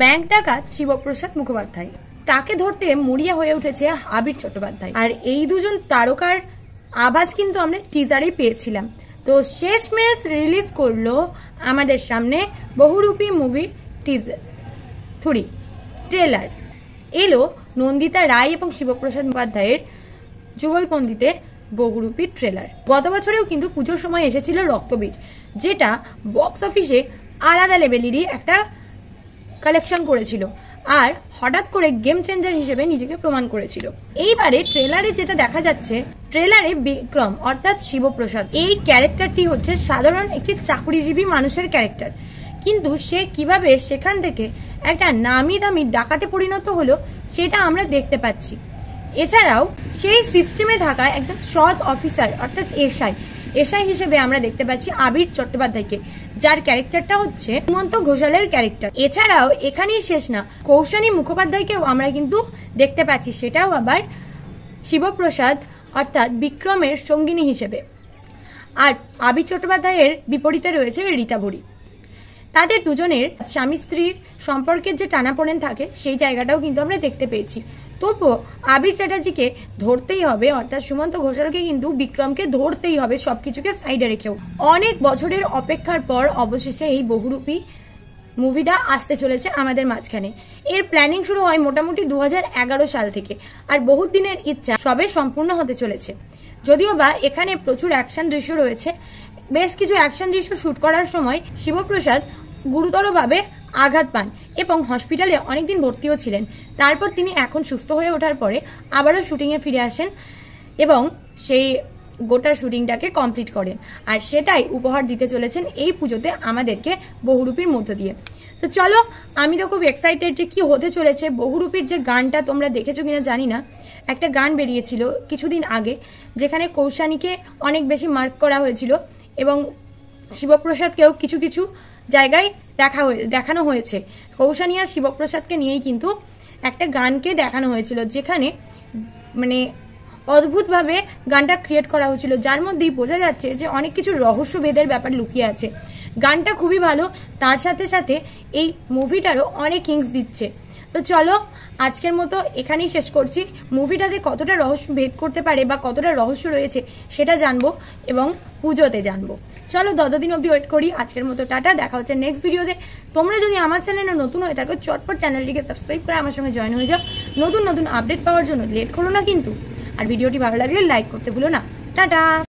Bank ডাকাত শিবপ্রসাদ মুখোপাধ্যায়, তাকে ধরতে মরিয়া হয়ে উঠেছে আবির চট্টোপাধ্যায়। আর এই দুজন তারকার আভাস কিন্তু আমরা টিজারেই পেয়েছিলাম। তো শেষমেশ রিলিজ করলো আমাদের সামনে বহুরূপী মুভি টিজার 3 ট্রেলার। এলো নন্দিতা রায় এবং শিবপ্রসাদ মুখোপাধ্যায়ের যুগলবন্দিতে বহুরূপী ট্রেলার। গত বছরেও কিন্তু পুজোর সময় এসেছিল রক্তবীজ, যেটা বক্স অফিসে আলাদা লেভেলেরই একটা কালেকশন করেছিল আর হঠাৎ করে গেম চেঞ্জার হিসেবে নিজেকে প্রমাণ করেছিল। এইবারে ট্রেলারে যেটা দেখা যাচ্ছে, ট্রেলারে বিক্রম অর্থাৎ শিবপ্রসাদ এই ক্যারেক্টারটি হচ্ছে সাধারণ একটি চাকরিজীবী মানুষের ক্যারেক্টার, কিন্তু সে কিভাবে সেখান থেকে একটা নামি দামি ডাকাতে পরিণত হলো সেটা আমরা দেখতে পাচ্ছি। এছাড়াও সেই সিস্টেমে থাকা একজন সৎ অফিসার অর্থাৎ এসআই হিসেবে আমরা দেখতে পাচ্ছি আবির চট্টোপাধ্যায়কে, যার ক্যারেক্টারটা হচ্ছে সুমন্ত ঘোষালের ক্যারেক্টার। এছাড়াও এখানেই শেষ না, কৌশানী মুখোপাধ্যায়কেও আমরা কিন্তু দেখতে পাচ্ছি, সেটাও আবার শিবপ্রসাদ অর্থাৎ বিক্রমের সঙ্গিনী হিসেবে। আর আবির চট্টোপাধ্যায়ের বিপরীতে রয়েছে রীতা ভরি। তাদের দুজনের স্বামী স্ত্রীর সম্পর্কের যে টানাপোড়েন থাকে সেই জায়গাটাও কিন্তু আমরা দেখতে পেয়েছি। তবুও আবির চ্যাটার্জিকে ধরতেই হবে, অর্থাৎ সুমন্ত ঘোষালকে কিন্তু বিক্রমকে ধরতেই হবে, সবকিছুকে সাইডে রেখেও। অনেক বছরের অপেক্ষার পর অবশেষে এই বহুরূপী মুভিটা আসতে চলেছে আমাদের মাঝখানে। এর প্ল্যানিং শুরু হয় মোটামুটি 2011 সাল থেকে, আর বহুত দিনের ইচ্ছা সবে সম্পূর্ণ হতে চলেছে। যদিও বা এখানে প্রচুর অ্যাকশন দৃশ্য রয়েছে। বেশ কিছু অ্যাকশন দৃশ্য শুট করার সময় শিবপ্রসাদ গুরুতরভাবে আঘাত পান এবং হসপিটালে অনেকদিন ভর্তিও ছিলেন। তারপর তিনি এখন সুস্থ হয়ে ওঠার পরে আবারও শুটিংয়ে ফিরে আসেন এবং সেই গোটা শুটিংটাকে কমপ্লিট করেন, আর সেটাই উপহার দিতে চলেছেন এই পুজোতে আমাদেরকে বহুরূপীর মধ্য দিয়ে। তো চলো, আমি তো খুব এক্সাইটেড যে কি হতে চলেছে। বহুরূপীর যে গানটা তোমরা দেখেছো কিনা জানি না, একটা গান বেরিয়েছিল কিছুদিন আগে যেখানে কৌশানীকে অনেক বেশি মার্ক করা হয়েছিল এবং শিবপ্রসাদকেও কিছু কিছু জায়গায় দেখানো হয়েছে। কৌশানী আর শিবপ্রসাদকে নিয়েই কিন্তু একটা গানকে দেখানো হয়েছিল, যেখানে মানে অদ্ভুতভাবে গানটা ক্রিয়েট করা হয়েছিল, যার মধ্যেই বোঝা যাচ্ছে যে অনেক কিছু রহস্যভেদের ব্যাপার লুকিয়ে আছে। গানটা খুবই ভালো, তার সাথে সাথে এই মুভিটারও অনেক হিংস দিচ্ছে। তো চলো, আজকের মতো এখানেই শেষ করছি। মুভিটাতে কতটা রহস্য ভেদ করতে পারে বা কতটা রহস্য রয়েছে সেটা জানবো এবং পুজোতে জানবো। চলো, ততদিন অবধি ওয়েট করি। আজকের মতো টাটা, দেখা হচ্ছে নেক্সট ভিডিওতে। তোমরা যদি আমার চ্যানেলে নতুন হয়ে থাকো, চটপট চ্যানেলটিকে সাবস্ক্রাইব করে আমার সঙ্গে জয়েন হয়ে যাও নতুন নতুন আপডেট পাওয়ার জন্য। লেট করো না কিন্তু। আর ভিডিওটি ভালো লাগলে লাইক করতে ভুলো না। টাটা।